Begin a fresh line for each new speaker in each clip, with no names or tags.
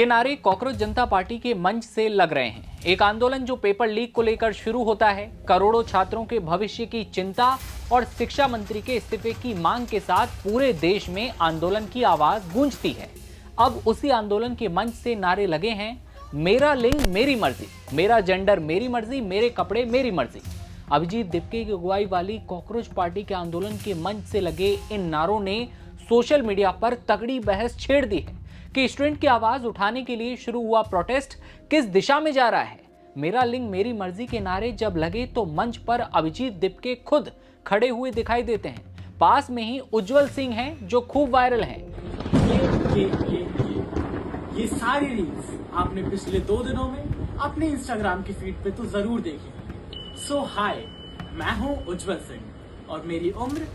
ये नारे कॉकरोच जनता पार्टी के मंच से लग रहे हैं। एक आंदोलन जो पेपर लीक को लेकर शुरू होता है, करोड़ों छात्रों के भविष्य की चिंता और शिक्षा मंत्री के इस्तीफे की मांग के साथ पूरे देश में आंदोलन की आवाज गूंजती है। अब उसी आंदोलन के मंच से नारे लगे हैं, मेरा लिंग मेरी मर्जी, मेरा जेंडर मेरी मर्जी, मेरे कपड़े मेरी मर्जी। अभिजीत दिपके की अगुवाई वाली कॉकरोच पार्टी के आंदोलन के मंच से लगे इन नारों ने सोशल मीडिया पर तगड़ी बहस छेड़ दी है कि स्टूडेंट की आवाज उठाने के लिए शुरू हुआ प्रोटेस्ट किस दिशा में जा रहा है। मेरा लिंग मेरी मर्जी के नारे जब लगे तो मंच पर अभिजीत दिपके खुद खड़े हुए दिखाई देते हैं। पास में ही उज्जवल सिंह हैं जो खूब वायरल हैं।
ये सारी रील्स आपने पिछले 2 दिनों में अपने इंस्टाग्राम की फीड पे तो जरूर देखी। सो हाय, मैं हूँ उज्जवल सिंह और मेरी उम्र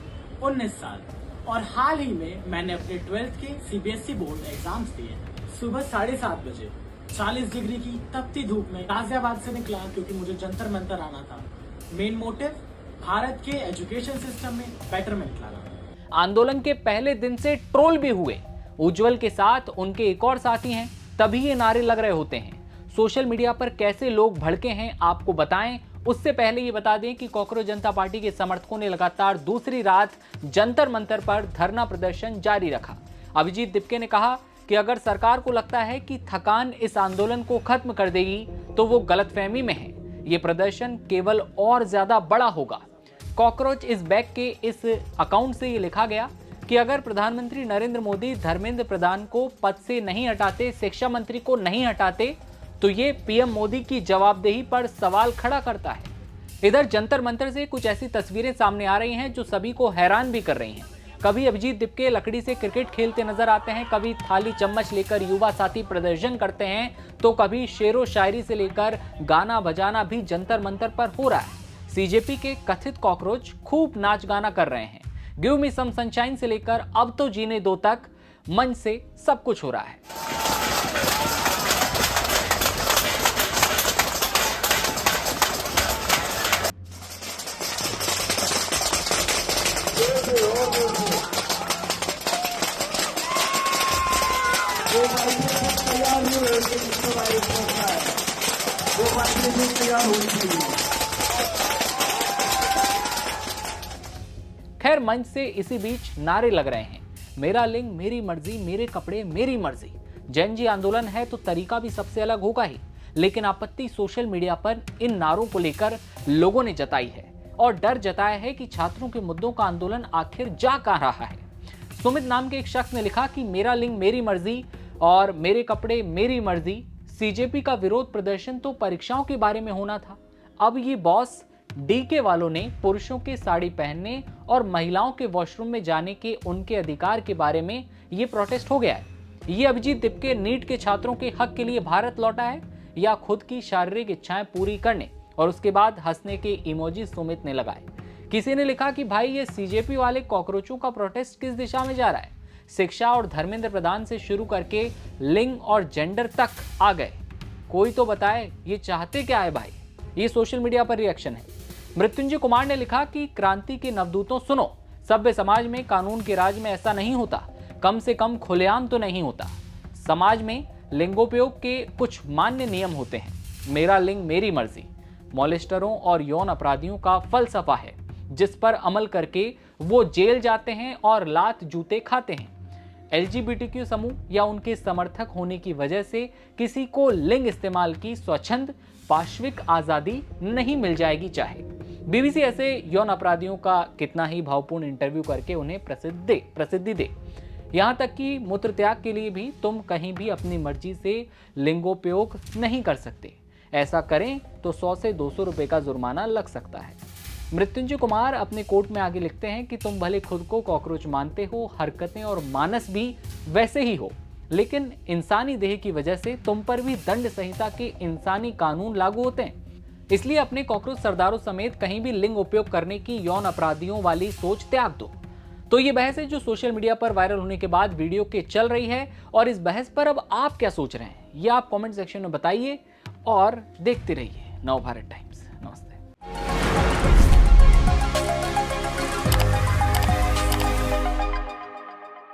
19 साल और हाल ही में मैंने अपने 12th के सीबीएसई बोर्ड एग्जाम्स दिए। सुबह 7:30 बजे 40 डिग्री की तपती धूप में गाजियाबाद से निकला क्योंकि मुझे जंतर मंतर आना था। मेन मोटिव भारत के एजुकेशन सिस्टम में बेटरमेंट लाना।
आंदोलन के पहले दिन से ट्रोल भी हुए। उज्जवल के साथ उनके एक और साथी हैं, तभी ये नारे लग रहे होते हैं। सोशल मीडिया पर कैसे लोग भड़के हैं आपको बताएं, उससे पहले ये बता दें कि कॉकरोच जनता पार्टी के समर्थकों ने लगातार दूसरी रात जंतर मंतर पर धरना प्रदर्शन जारी रखा। अभिजीत दिपके ने कहा कि अगर सरकार को लगता है कि थकान इस आंदोलन को खत्म कर देगी तो वो गलतफहमी में है। ये प्रदर्शन केवल और ज्यादा बड़ा होगा। कॉकरोच इज बैक के इस अकाउंट से ये लिखा गया कि अगर प्रधानमंत्री नरेंद्र मोदी धर्मेंद्र प्रधान को पद से नहीं हटाते, शिक्षा मंत्री को नहीं हटाते, तो ये पीएम मोदी की जवाबदेही पर सवाल खड़ा करता है। इधर जंतर मंतर से कुछ ऐसी तस्वीरें सामने आ रही हैं जो सभी को हैरान भी कर रही हैं। कभी अभिजीत दिपके लकड़ी से क्रिकेट खेलते नजर आते हैं, कभी थाली चम्मच लेकर युवा साथी प्रदर्शन करते हैं, तो कभी शेरो शायरी से लेकर गाना बजाना भी जंतर मंतर पर हो रहा है। सीजेपी के कथित कॉकरोच खूब नाच गाना कर रहे हैं। गिव मी सम सनशाइन से लेकर अब तो जीने दो तक मंच से सब कुछ हो रहा है। खैर, मंच से इसी बीच नारे लग रहे हैं, मेरा लिंग मेरी मर्जी, मेरे कपड़े मेरी मर्जी। जैन जी आंदोलन है तो तरीका भी सबसे अलग होगा ही, लेकिन आपत्ति सोशल मीडिया पर इन नारों को लेकर लोगों ने जताई है और डर जताया है कि छात्रों के मुद्दों का आंदोलन आखिर जा कहां रहा है। सुमित नाम के एक शख्स ने लिखा कि मेरा लिंग मेरी मर्जी और मेरे कपड़े मेरी मर्जी। सीजेपी का विरोध प्रदर्शन तो परीक्षाओं के बारे में होना था, अब ये बॉस डीके वालों ने पुरुषों के साड़ी पहनने और महिलाओं के वॉशरूम में जाने के उनके अधिकार के बारे में ये प्रोटेस्ट हो गया है। ये अभिजीत दिपके नीट के छात्रों के हक के लिए भारत लौटा है या खुद की शारीरिक इच्छाएं पूरी करने? और उसके बाद हंसने के इमोजी सुमित ने लगाए। किसी ने लिखा कि भाई ये सीजेपी वाले कॉकरोचों का प्रोटेस्ट किस दिशा में जा रहा है? शिक्षा और धर्मेंद्र प्रधान से शुरू करके लिंग और जेंडर तक आ गए। कोई तो बताए ये चाहते क्या है भाई? ये सोशल मीडिया पर रिएक्शन है। मृत्युंजय कुमार ने लिखा कि क्रांति के नवदूतों सुनो, सभ्य समाज में कानून के राज में ऐसा नहीं होता, कम से कम खुलेआम तो नहीं होता। समाज में लिंगोपयोग के कुछ मान्य नियम होते हैं। मेरा लिंग मेरी मर्जी मॉलेस्टरों और यौन अपराधियों का फलसफा है, जिस पर अमल करके वो जेल जाते हैं और लात जूते खाते हैं। एलजीबीटीक्यू समूह या उनके समर्थक होने की वजह से किसी को लिंग इस्तेमाल की स्वच्छंद पाश्विक आजादी नहीं मिल जाएगी। चाहे बीबीसी ऐसे यौन अपराधियों का कितना ही भावपूर्ण इंटरव्यू करके उन्हें प्रसिद्धि दे। यहाँ तक कि मूत्र त्याग के लिए भी तुम कहीं भी अपनी मर्जी से लिंगोपयोग नहीं कर सकते। ऐसा करें तो 100 से 200 रुपए का जुर्माना लग सकता है। मृत्युंजय कुमार अपने कोट में आगे लिखते हैं कि तुम भले खुद को कॉकरोच मानते हो, हरकतें और मानस भी वैसे ही हो, लेकिन इंसानी देह की वजह से तुम पर भी दंड संहिता के इंसानी कानून लागू होते हैं। इसलिए अपने कॉकरोच सरदारों समेत कहीं भी लिंग उपयोग करने की यौन अपराधियों वाली सोच त्याग दो। तो ये बहस है जो सोशल मीडिया पर वायरल होने के बाद वीडियो के चल रही है, और इस बहस पर अब आप क्या सोच रहे हैं ये आप कमेंट सेक्शन में बताइए और देखते रहिए नवभारत टाइम्स। नमस्ते।